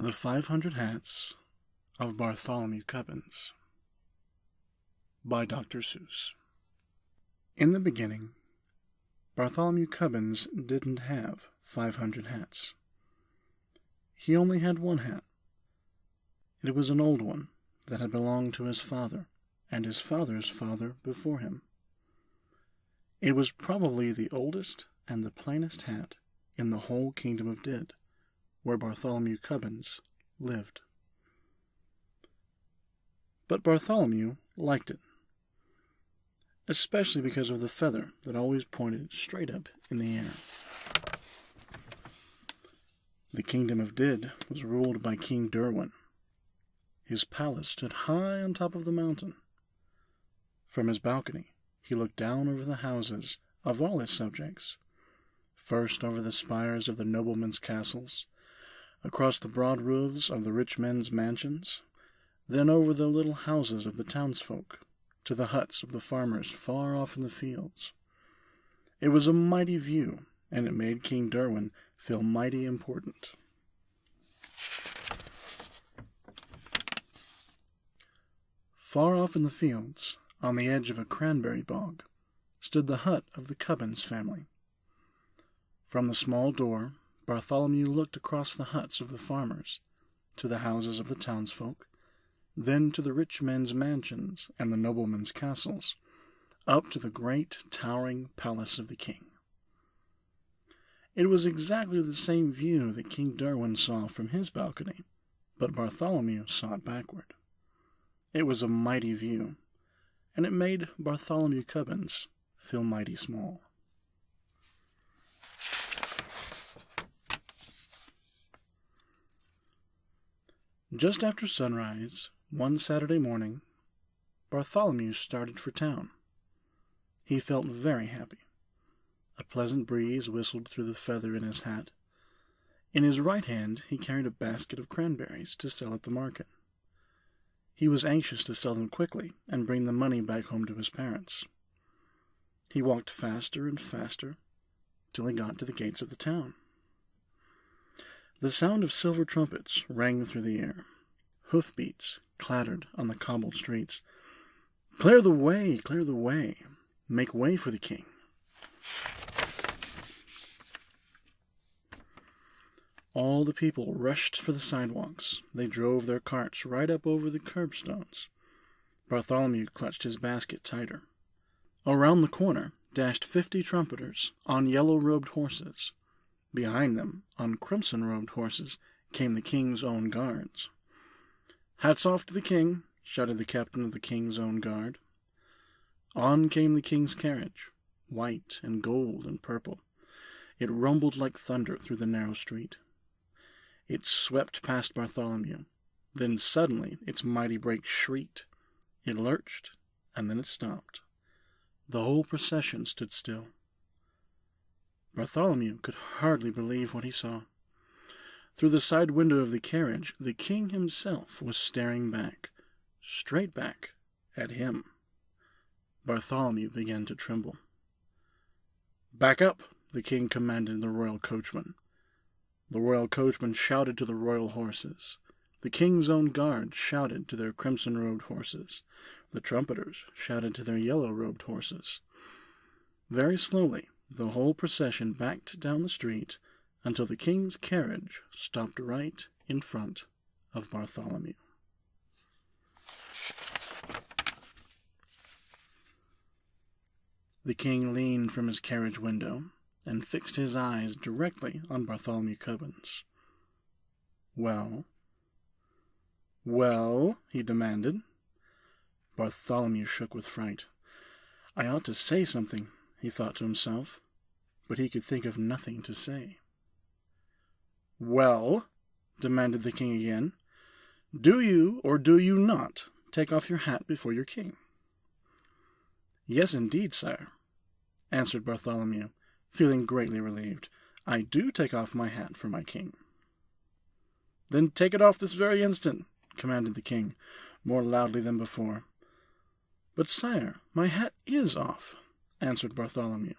The 500 Hats of Bartholomew Cubbins by Dr. Seuss. In the beginning, Bartholomew Cubbins didn't have 500 hats. He only had one hat. It was an old one that had belonged to his father and his father's father before him. It was probably the oldest and the plainest hat in the whole kingdom of Did, where Bartholomew Cubbins lived. But Bartholomew liked it, especially because of the feather that always pointed straight up in the air. The kingdom of Did was ruled by King Derwin. His palace stood high on top of the mountain. From his balcony, he looked down over the houses of all his subjects, first over the spires of the noblemen's castles, across the broad roofs of the rich men's mansions, then over the little houses of the townsfolk, to the huts of the farmers far off in the fields. It was a mighty view, and it made King Derwin feel mighty important. Far off in the fields, on the edge of a cranberry bog, stood the hut of the Cubbins family. From the small door, Bartholomew looked across the huts of the farmers, to the houses of the townsfolk, then to the rich men's mansions and the noblemen's castles, up to the great towering palace of the king. It was exactly the same view that King Derwin saw from his balcony, but Bartholomew saw it backward. It was a mighty view, and it made Bartholomew Cubbins feel mighty small. Just after sunrise, one Saturday morning, Bartholomew started for town. He felt very happy. A pleasant breeze whistled through the feather in his hat. In his right hand he carried a basket of cranberries to sell at the market. He was anxious to sell them quickly and bring the money back home to his parents. He walked faster and faster till he got to the gates of the town. The sound of silver trumpets rang through the air. Hoofbeats clattered on the cobbled streets. "Clear the way! Clear the way! Make way for the king!" All the people rushed for the sidewalks. They drove their carts right up over the curbstones. Bartholomew clutched his basket tighter. Around the corner dashed 50 trumpeters on yellow-robed horses. Behind them, on crimson-robed horses, came the king's own guards. "Hats off to the king!" shouted the captain of the king's own guard. On came the king's carriage, white and gold and purple. It rumbled like thunder through the narrow street. It swept past Bartholomew. Then suddenly its mighty brakes shrieked. It lurched, and then it stopped. The whole procession stood still. Bartholomew could hardly believe what he saw. Through the side window of the carriage, the king himself was staring back, straight back, at him. Bartholomew began to tremble. "Back up!" the king commanded the royal coachman. The royal coachman shouted to the royal horses. The king's own guard shouted to their crimson-robed horses. The trumpeters shouted to their yellow-robed horses. Very slowly, the whole procession backed down the street until the king's carriage stopped right in front of Bartholomew. The king leaned from his carriage window and fixed his eyes directly on Bartholomew Cubbins. "Well?" "Well?" he demanded. Bartholomew shook with fright. "I ought to say something," he thought to himself, but he could think of nothing to say. "Well?" demanded the king again. "Do you or do you not take off your hat before your king?" "Yes, indeed, sire," answered Bartholomew, feeling greatly relieved. "I do take off my hat for my king." "Then take it off this very instant," commanded the king, more loudly than before. "But, sire, my hat is off," answered Bartholomew.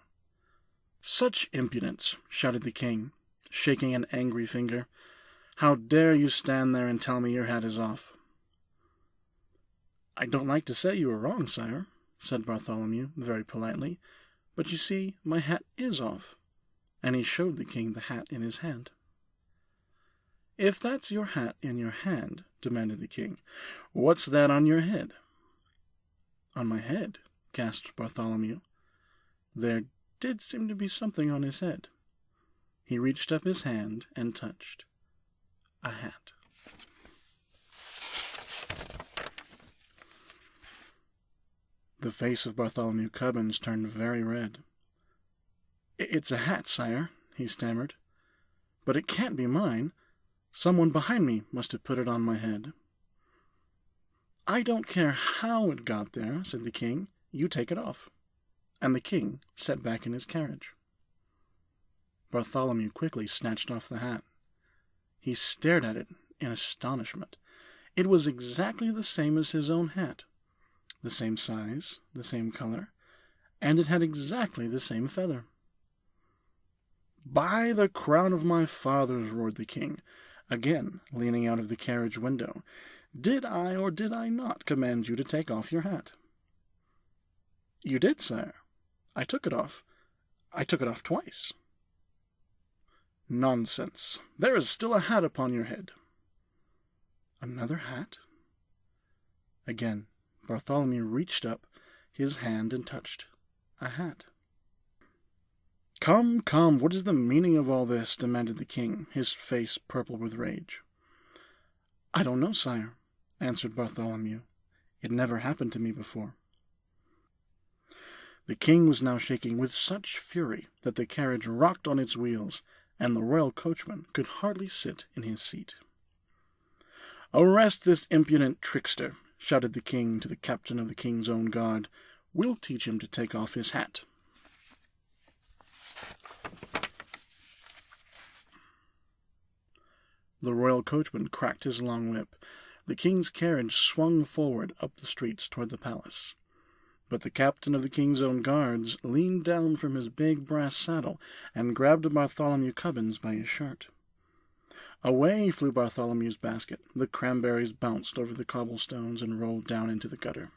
"Such impudence!" shouted the king, shaking an angry finger. How dare you stand there and tell me your hat is off?" "I don't like to say you are wrong, sire," said Bartholomew very politely, "but you see, my hat is off." And he showed the king the hat in his hand. "If that's your hat in your hand," demanded the king, "what's that on your head?" "On my head?" gasped Bartholomew. There did seem to be something on his head. He reached up his hand and touched a hat. The face of Bartholomew Cubbins turned very red. "It's a hat, sire," he stammered. "But it can't be mine. Someone behind me must have put it on my head." "I don't care how it got there," said the king. "You take it off." And the king sat back in his carriage. Bartholomew quickly snatched off the hat. He stared at it in astonishment. It was exactly the same as his own hat, the same size, the same color, and it had exactly the same feather. "By the crown of my fathers," roared the king, again leaning out of the carriage window, "did I or did I not command you to take off your hat?" "You did, sire. I took it off. I took it off twice." "Nonsense. There is still a hat upon your head." "Another hat?" Again Bartholomew reached up his hand and touched a hat. "Come, come, what is the meaning of all this?" demanded the king, his face purple with rage. "I don't know, sire," answered Bartholomew. "It never happened to me before." The king was now shaking with such fury that the carriage rocked on its wheels, and the royal coachman could hardly sit in his seat. "Arrest this impudent trickster," shouted the king to the captain of the king's own guard. "We'll teach him to take off his hat." The royal coachman cracked his long whip. The king's carriage swung forward up the streets toward the palace. But the captain of the king's own guards leaned down from his big brass saddle and grabbed Bartholomew Cubbins by his shirt. Away flew Bartholomew's basket. The cranberries bounced over the cobblestones and rolled down into the gutter.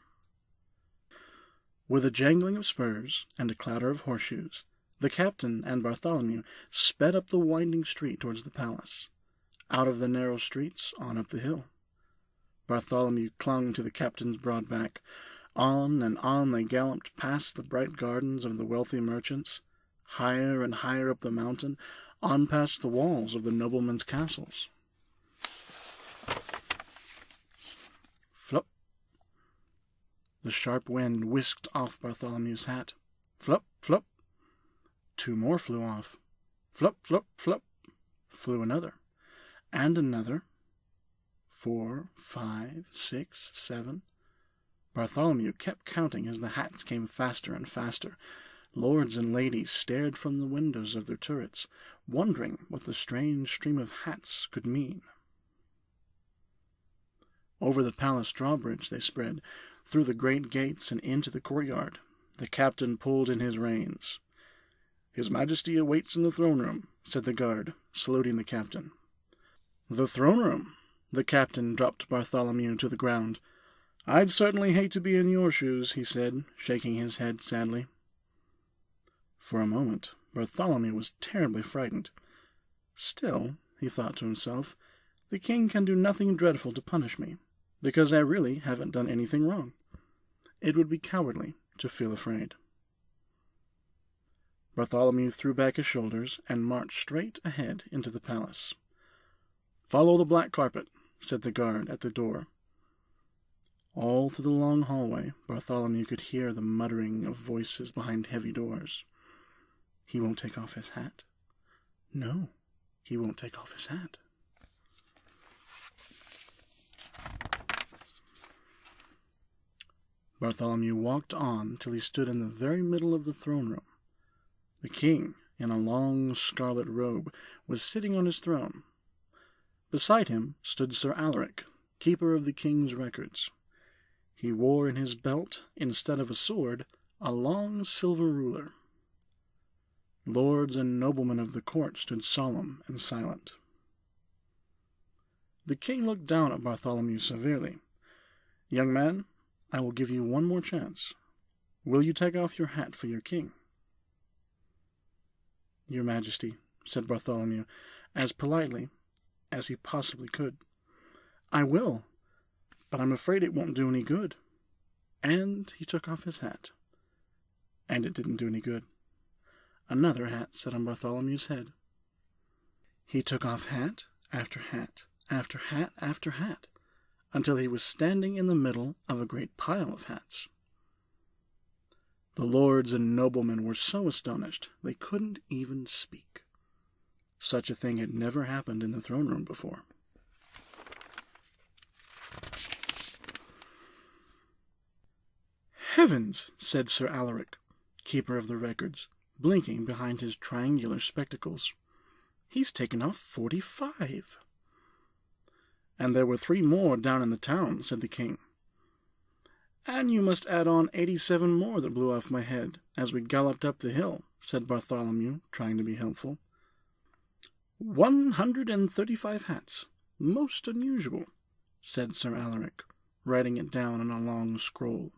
With a jangling of spurs and a clatter of horseshoes, the captain and Bartholomew sped up the winding street towards the palace. Out of the narrow streets, on up the hill. Bartholomew clung to the captain's broad back. On and on they galloped past the bright gardens of the wealthy merchants, higher and higher up the mountain, on past the walls of the noblemen's castles. Flop! The sharp wind whisked off Bartholomew's hat. Flop, flop! 2 more flew off. Flop, flop, flop! Flew another. And another. 4, 5, 6, 7. Bartholomew kept counting as the hats came faster and faster. Lords and ladies stared from the windows of their turrets, wondering what the strange stream of hats could mean. Over the palace drawbridge they spread, through the great gates and into the courtyard. The captain pulled in his reins. "His Majesty awaits in the throne room," said the guard, saluting the captain. "The throne room!" The captain dropped Bartholomew to the ground. "I'd certainly hate to be in your shoes," he said, shaking his head sadly. For a moment, Bartholomew was terribly frightened. Still, he thought to himself, the king can do nothing dreadful to punish me, because I really haven't done anything wrong. It would be cowardly to feel afraid. Bartholomew threw back his shoulders and marched straight ahead into the palace. "Follow the black carpet," said the guard at the door. All through the long hallway, Bartholomew could hear the muttering of voices behind heavy doors. He won't take off his hat. No, he won't take off his hat. Bartholomew walked on till he stood in the very middle of the throne room. The king, in a long scarlet robe, was sitting on his throne. Beside him stood Sir Alaric, keeper of the king's records. He wore in his belt, instead of a sword, a long silver ruler. Lords and noblemen of the court stood solemn and silent. The king looked down at Bartholomew severely. "Young man, I will give you one more chance. Will you take off your hat for your king?" "Your Majesty," said Bartholomew, as politely as he possibly could, "I will, but I'm afraid it won't do any good." And he took off his hat. And it didn't do any good. Another hat sat on Bartholomew's head. He took off hat after hat after hat after hat, until he was standing in the middle of a great pile of hats. The lords and noblemen were so astonished they couldn't even speak. Such a thing had never happened in the throne room before. "Heavens!" said Sir Alaric, keeper of the records, blinking behind his triangular spectacles. "He's taken off 45. "And there were 3 more down in the town," said the king. "And you must add on 87 more that blew off my head as we galloped up the hill," said Bartholomew, trying to be helpful. 135 hats. Most unusual," said Sir Alaric, writing it down on a long scroll.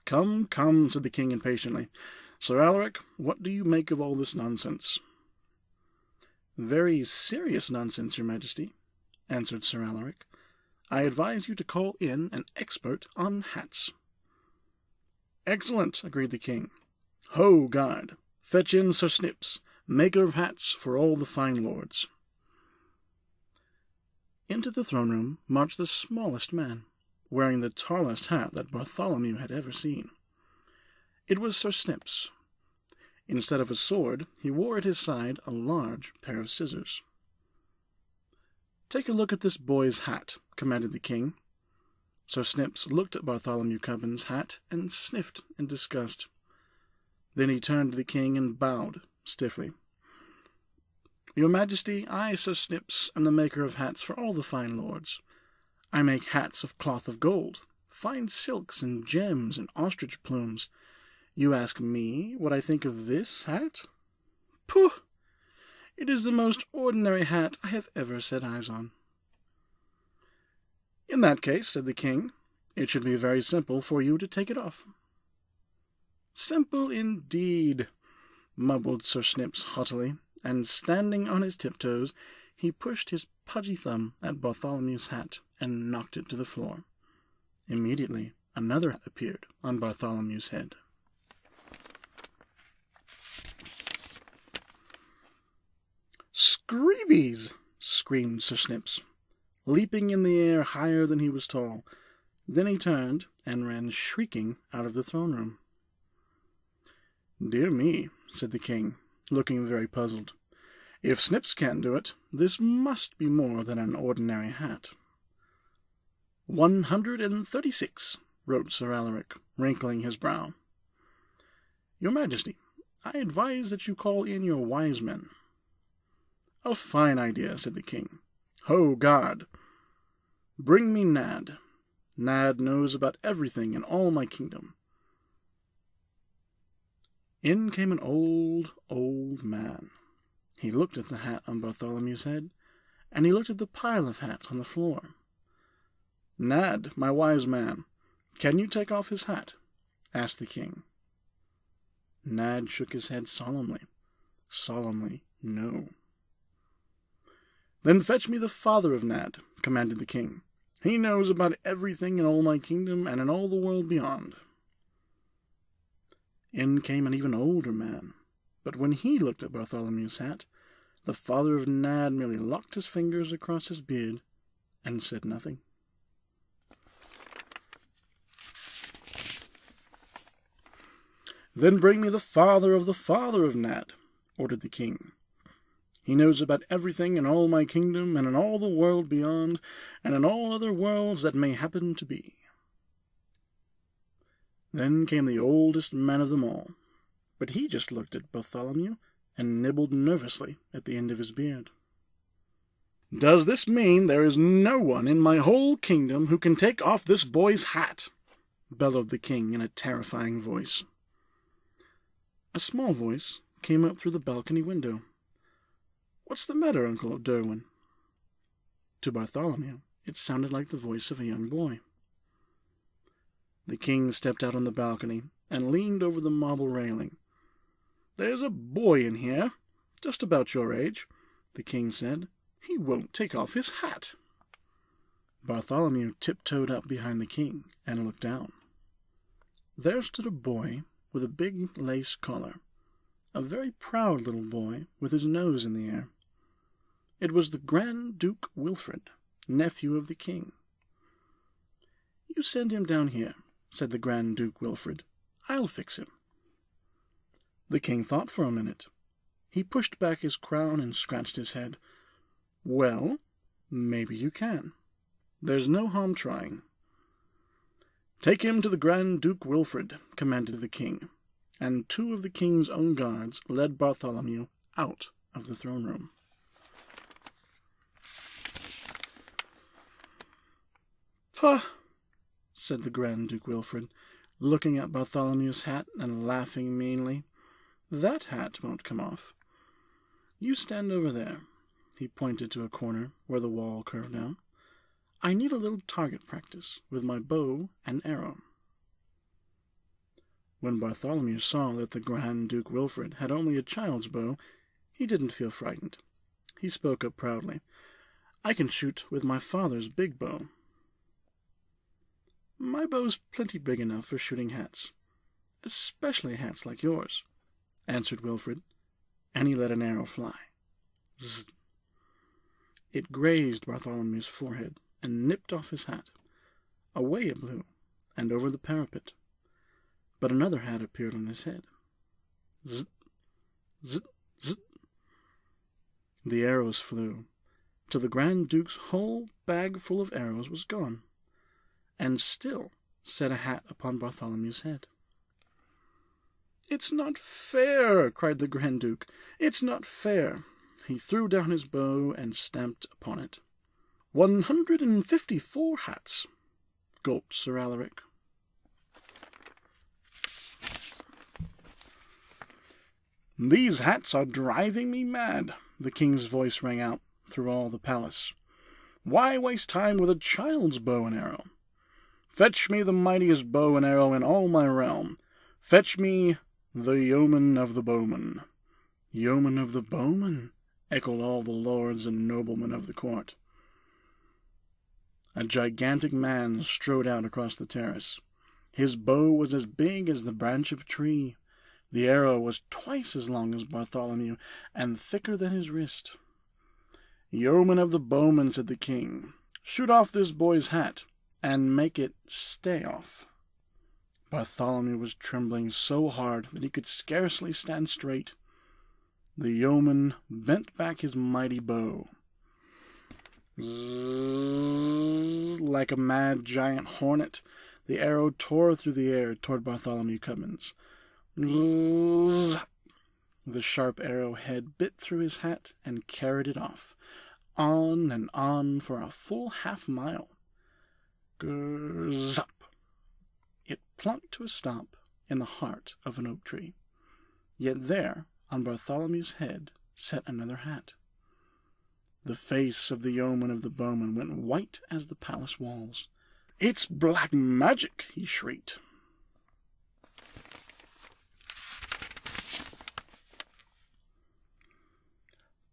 "Come, come," said the king impatiently. "Sir Alaric, what do you make of all this nonsense?" "Very serious nonsense, your Majesty," answered Sir Alaric. "I advise you to call in an expert on hats." "Excellent," agreed the king. "Ho, guard, fetch in Sir Snips, maker of hats for all the fine lords." Into the throne room marched the smallest man, wearing the tallest hat that Bartholomew had ever seen. It was Sir Snips. Instead of a sword, he wore at his side a large pair of scissors. "Take a look at this boy's hat," commanded the king. Sir Snips looked at Bartholomew Cubbins' hat and sniffed in disgust. Then he turned to the king and bowed stiffly. "Your Majesty, I, Sir Snips, am the maker of hats for all the fine lords. I make hats of cloth of gold, fine silks and gems and ostrich plumes. You ask me what I think of this hat? Pooh! It is the most ordinary hat I have ever set eyes on." "In that case," said the king, "it should be very simple for you to take it off." "Simple indeed," mumbled Sir Snips haughtily, and standing on his tiptoes, he pushed his pudgy thumb at Bartholomew's hat and knocked it to the floor. Immediately, another hat appeared on Bartholomew's head. "Screebies!" screamed Sir Snips, leaping in the air higher than he was tall. Then he turned and ran shrieking out of the throne room. "Dear me," said the king, looking very puzzled. "If Snips can't do it, this must be more than an ordinary hat." 136, wrote Sir Alaric, wrinkling his brow. "Your Majesty, I advise that you call in your wise men." "A fine idea," said the king. "Ho, guard! Bring me Nad. Nad knows about everything in all my kingdom." In came an old, old man. He looked at the hat on Bartholomew's head, and he looked at the pile of hats on the floor. "Nad, my wise man, can you take off his hat?" asked the king. Nad shook his head solemnly. Solemnly, no. "Then fetch me the father of Nad," commanded the king. "He knows about everything in all my kingdom and in all the world beyond." In came an even older man, but when he looked at Bartholomew's hat, the father of Nad merely locked his fingers across his beard and said nothing. "Then bring me the father of Nad," ordered the king. "He knows about everything in all my kingdom and in all the world beyond, and in all other worlds that may happen to be." Then came the oldest man of them all, but he just looked at Bartholomew and nibbled nervously at the end of his beard. "Does this mean there is no one in my whole kingdom who can take off this boy's hat?" bellowed the king in a terrifying voice. A small voice came up through the balcony window. "What's the matter, Uncle Derwin?" To Bartholomew, it sounded like the voice of a young boy. The king stepped out on the balcony and leaned over the marble railing. "There's a boy in here, just about your age," the king said. "He won't take off his hat." Bartholomew tiptoed up behind the king and looked down. There stood a boy with a big lace collar, a very proud little boy with his nose in the air. It was the Grand Duke Wilfrid, nephew of the king. "You send him down here," said the Grand Duke Wilfrid. "I'll fix him." The king thought for a minute. He pushed back his crown and scratched his head. "Well, maybe you can. There's no harm trying." "Take him to the Grand Duke Wilfrid," commanded the king, and 2 of the king's own guards led Bartholomew out of the throne room. "Pah!" said the Grand Duke Wilfrid, looking at Bartholomew's hat and laughing meanly. "That hat won't come off. You stand over there." He pointed to a corner where the wall curved down. "I need a little target practice with my bow and arrow." When Bartholomew saw that the Grand Duke Wilfrid had only a child's bow, he didn't feel frightened. He spoke up proudly. "I can shoot with my father's big bow." "My bow's plenty big enough for shooting hats, especially hats like yours," answered Wilfrid, and he let an arrow fly. Zzz. It grazed Bartholomew's forehead and nipped off his hat. Away it blew, and over the parapet. But another hat appeared on his head. Zzz, zzz, zzz. The arrows flew, till the Grand Duke's whole bag full of arrows was gone, and still set a hat upon Bartholomew's head. "It's not fair!" cried the Grand Duke. "It's not fair!" He threw down his bow and stamped upon it. 154 hats, gulped Sir Alaric. "These hats are driving me mad," the king's voice rang out through all the palace. "Why waste time with a child's bow and arrow? Fetch me the mightiest bow and arrow in all my realm. Fetch me the yeoman of the bowmen." "Yeoman of the bowmen," echoed all the lords and noblemen of the court. A gigantic man strode out across the terrace. His bow was as big as the branch of a tree. The arrow was twice as long as Bartholomew, and thicker than his wrist. "Yeoman of the bowmen," said the king, "shoot off this boy's hat, and make it stay off." Bartholomew was trembling so hard that he could scarcely stand straight. The yeoman bent back his mighty bow. Zzz, like a mad giant hornet, the arrow tore through the air toward Bartholomew Cubbins. Zzz, the sharp arrowhead bit through his hat and carried it off, on and on for a full half-mile. Grrzup! It plunked to a stop in the heart of an oak tree. Yet there, on Bartholomew's head, sat another hat. The face of the yeoman of the bowmen went white as the palace walls. "It's black magic!" he shrieked.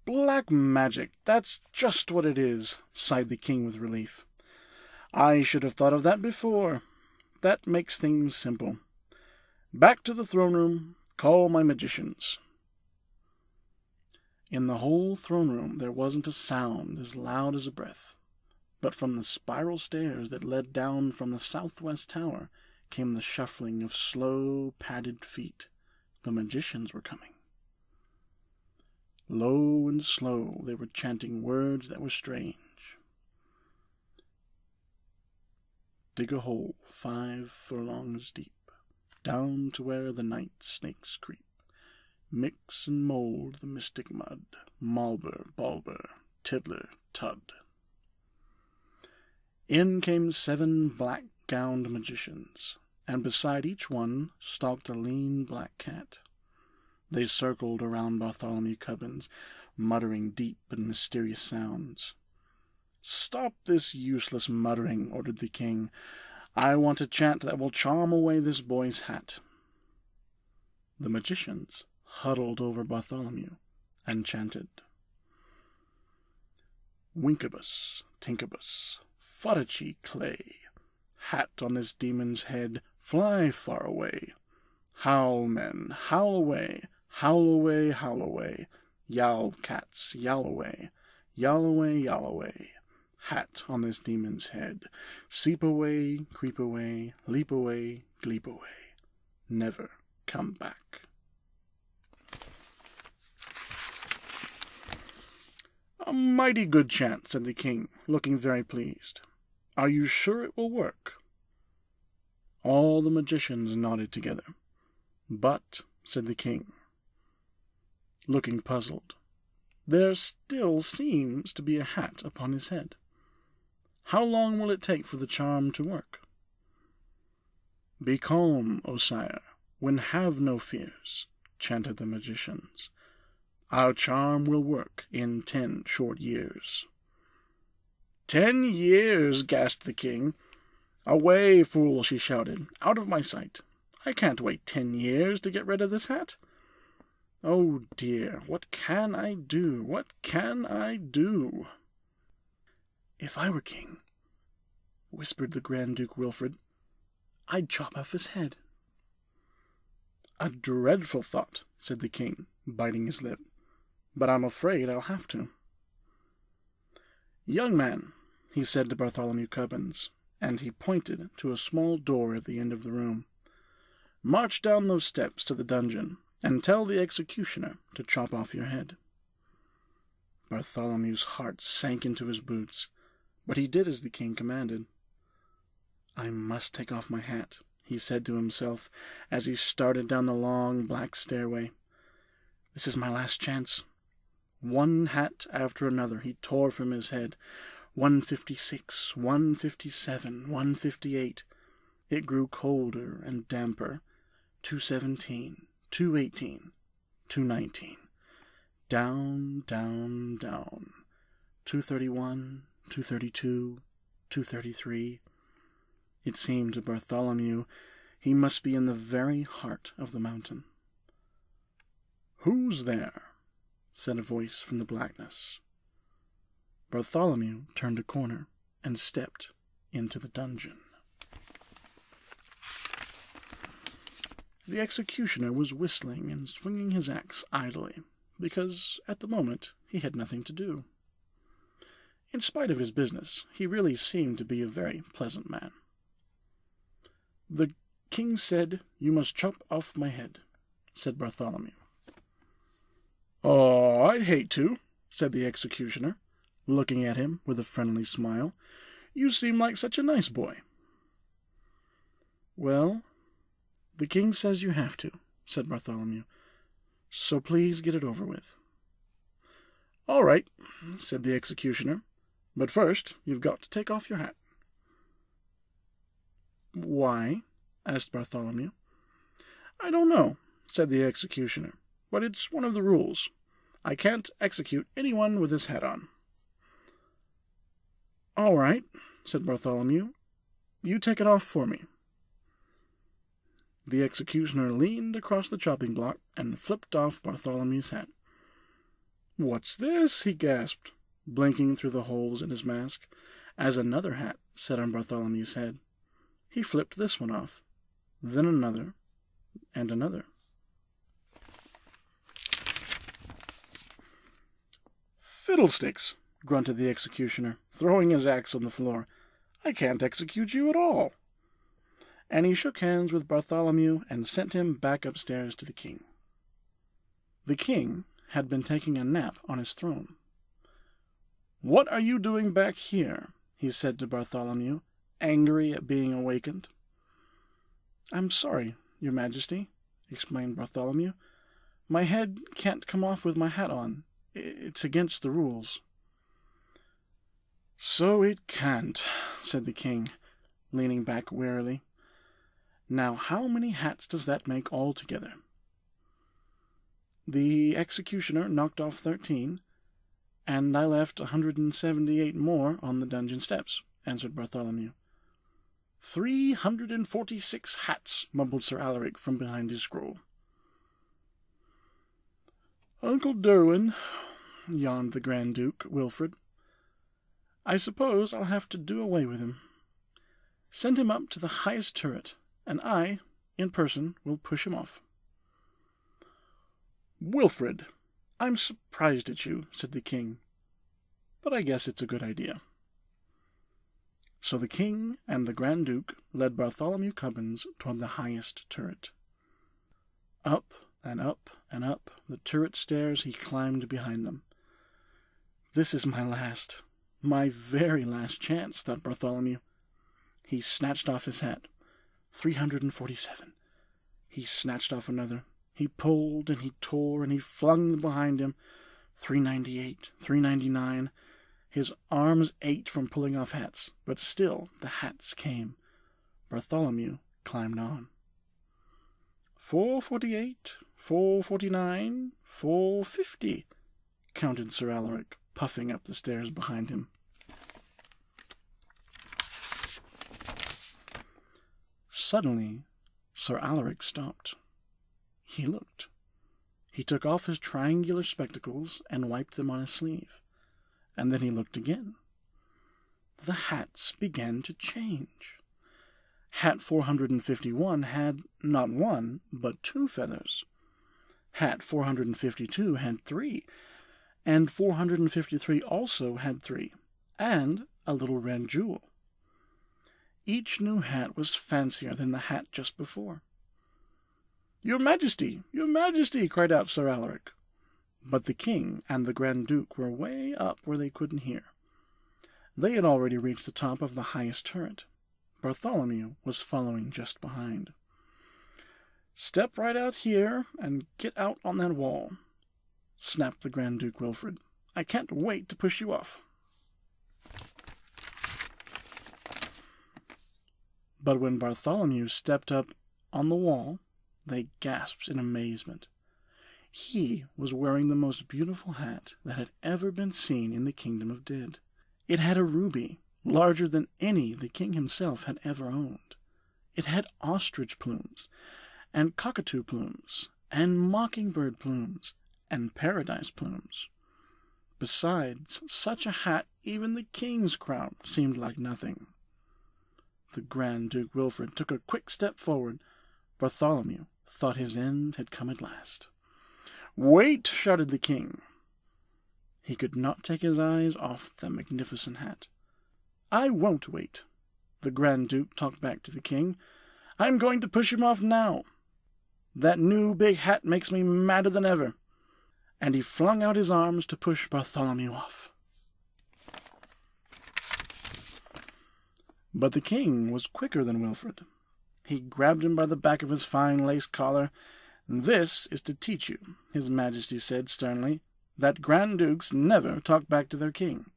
"Black magic, that's just what it is," sighed the king with relief. "I should have thought of that before. That makes things simple. Back to the throne room. Call my magicians." In the whole throne room there wasn't a sound as loud as a breath, but from the spiral stairs that led down from the southwest tower came the shuffling of slow, padded feet. The magicians were coming. Low and slow they were chanting words that were strange. "Dig a hole 5 furlongs deep, down to where the night snakes creep. Mix and mold the mystic mud, Malber, Balber, Tiddler, Tud." In came 7 black-gowned magicians, and beside each one stalked a lean black cat. They circled around Bartholomew Cubbins, muttering deep and mysterious sounds. "Stop this useless muttering," ordered the king. "I want a chant that will charm away this boy's hat." The magicians huddled over Bartholomew and chanted, "Winkabus, Tinkabus, Fuddici clay, hat on this demon's head, fly far away. Howl, men, howl away, howl away, howl away. Yowl, cats, yowl away, yowl away, yowl away. Hat on this demon's head, seep away, creep away, leap away, gleep away. Never come back." "A mighty good chant," said the king, looking very pleased. "Are you sure it will work?" All the magicians nodded together. "But," said the king, looking puzzled, "there still seems to be a hat upon his head. How long will it take for the charm to work?" "Be calm, O sire, when have no fears," chanted the magicians. "Our charm will work in 10 short years." "10 years!" gasped the king. "Away, fool!" she shouted. "Out of my sight! I can't wait 10 years to get rid of this hat. Oh dear, what can I do? What can I do?" "If I were king," whispered the Grand Duke Wilfred, "I'd chop off his head." "A dreadful thought," said the king, biting his lip, "but I'm afraid I'll have to." "Young man," he said to Bartholomew Cubbins, and he pointed to a small door at the end of the room, "march down those steps to the dungeon, and tell the executioner to chop off your head." Bartholomew's heart sank into his boots, but he did as the king commanded. "I must take off my hat," he said to himself as he started down the long black stairway. "This is my last chance." One hat after another he tore from his head. 156, 157, 158. It grew colder and damper. 217, 218, 219. Down, down, down. 231, 232, 233. It seemed to Bartholomew he must be in the very heart of the mountain. "Who's there?" said a voice from the blackness. Bartholomew turned a corner and stepped into the dungeon. The executioner was whistling and swinging his axe idly, because at the moment he had nothing to do. In spite of his business, he really seemed to be a very pleasant man. "The king said you must chop off my head," said Bartholomew. "Oh, I'd hate to," said the executioner, looking at him with a friendly smile. "You seem like such a nice boy." "Well, the king says you have to," said Bartholomew, "so please get it over with." "All right," said the executioner, "but first you've got to take off your hat." "Why?" asked Bartholomew. "I don't know," said the executioner, "but it's one of the rules. I can't execute anyone with his hat on." "All right," said Bartholomew. "You take it off for me." The executioner leaned across the chopping block and flipped off Bartholomew's hat. "What's this?" he gasped, blinking through the holes in his mask, as another hat sat on Bartholomew's head. He flipped this one off, then another, and another. "Fiddlesticks!" grunted the executioner, throwing his axe on the floor. "I can't execute you at all." And he shook hands with Bartholomew and sent him back upstairs to the king. The king had been taking a nap on his throne. "What are you doing back here?" he said to Bartholomew, angry at being awakened. "I'm sorry, Your Majesty," explained Bartholomew. "My head can't come off with my hat on. It's against the rules." "So it can't," said the king, leaning back wearily. "Now how many hats does that make altogether?" The executioner knocked off 13, "And I left 178 more on the dungeon steps," answered Bartholomew. 346 hats, mumbled Sir Alaric from behind his scroll. "Uncle Derwin," yawned the Grand Duke, Wilfred. "I suppose I'll have to do away with him. Send him up to the highest turret, and I, in person, will push him off." "Wilfred, I'm surprised at you," said the king, "but I guess it's a good idea." So the king and the Grand Duke led Bartholomew Cubbins toward the highest turret. Up and up and up the turret stairs he climbed behind them. "This is my very last chance," thought Bartholomew. He snatched off his hat. 347. He snatched off another. He pulled and he tore and he flung them behind him. 398, 399. His arms ached from pulling off hats, but still the hats came. Bartholomew climbed on. 448, 449, 450, counted Sir Alaric, puffing up the stairs behind him. Suddenly, Sir Alaric stopped. He looked. He took off his triangular spectacles and wiped them on his sleeve. And then he looked again. The hats began to change. Hat 451 had not one, but 2 feathers. Hat 452 had 3, and 453 also had 3, and a little red jewel. Each new hat was fancier than the hat just before. Your Majesty! Your Majesty!" cried out Sir Alaric. But the king and the Grand Duke were way up where they couldn't hear. They had already reached the top of the highest turret. Bartholomew was following just behind. "Step right out here and get out on that wall," snapped the Grand Duke Wilfred. "I can't wait to push you off." But when Bartholomew stepped up on the wall, they gasped in amazement. He was wearing the most beautiful hat that had ever been seen in the Kingdom of Did. It had a ruby, larger than any the king himself had ever owned. It had ostrich plumes, and cockatoo plumes, and mockingbird plumes, and paradise plumes. Besides such a hat, even the king's crown seemed like nothing. The Grand Duke Wilfred took a quick step forward. Bartholomew thought his end had come at last. "Wait!" shouted the king. He could not take his eyes off the magnificent hat. "I won't wait," the Grand Duke talked back to the king. "I'm going to push him off now. That new big hat makes me madder than ever." And he flung out his arms to push Bartholomew off. But the king was quicker than Wilfred. He grabbed him by the back of his fine lace collar. "This is to teach you," His Majesty said sternly, "that Grand Dukes never talk back to their king."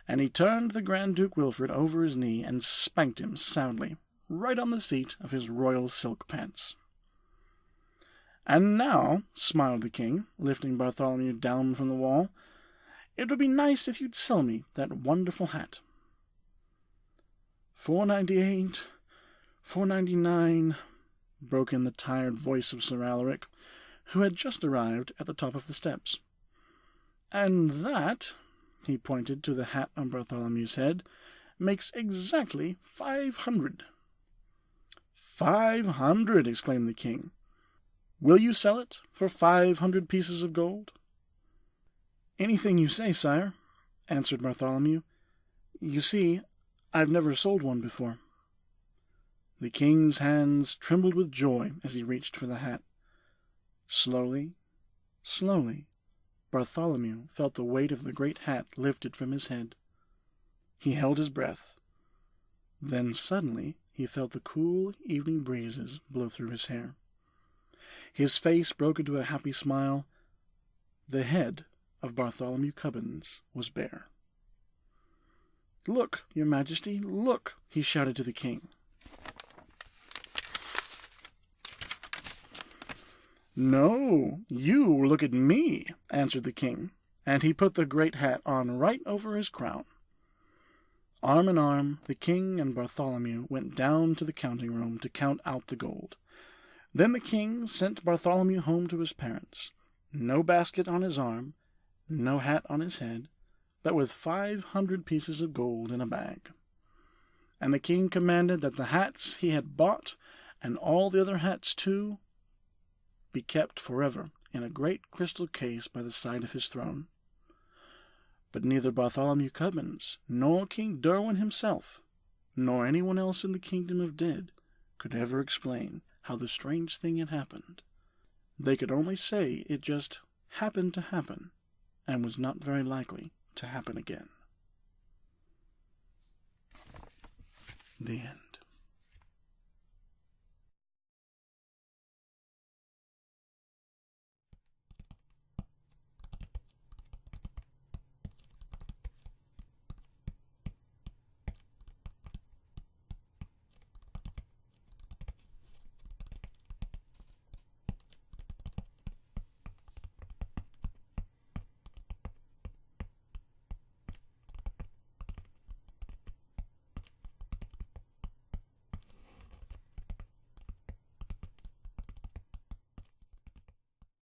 And he turned the Grand Duke Wilfred over his knee and spanked him soundly, right on the seat of his royal silk pants. "And now," smiled the king, lifting Bartholomew down from the wall, "it would be nice if you'd sell me that wonderful hat." 498, 499, broke in the tired voice of Sir Alaric, who had just arrived at the top of the steps. "And that," he pointed to the hat on Bartholomew's head, "makes exactly 500. 500! exclaimed the king. "Will you sell it for 500 pieces of gold?" "Anything you say, sire," answered Bartholomew. "You see, I've never sold one before." The king's hands trembled with joy as he reached for the hat. Slowly, slowly, Bartholomew felt the weight of the great hat lifted from his head. He held his breath. Then suddenly he felt the cool evening breezes blow through his hair. His face broke into a happy smile. The head of Bartholomew Cubbins was bare. "Look, your Majesty, look!" he shouted to the king. "No, you look at me," answered the king, and he put the great hat on right over his crown. Arm in arm, the king and Bartholomew went down to the counting room to count out the gold. Then the king sent Bartholomew home to his parents, no basket on his arm, no hat on his head, but with 500 pieces of gold in a bag. And the king commanded that the hats he had bought, and all the other hats too, be kept forever in a great crystal case by the side of his throne. But neither Bartholomew Cubbins, nor King Derwin himself, nor anyone else in the kingdom of Dead could ever explain how the strange thing had happened. They could only say it just happened to happen, and was not very likely to happen again. The end.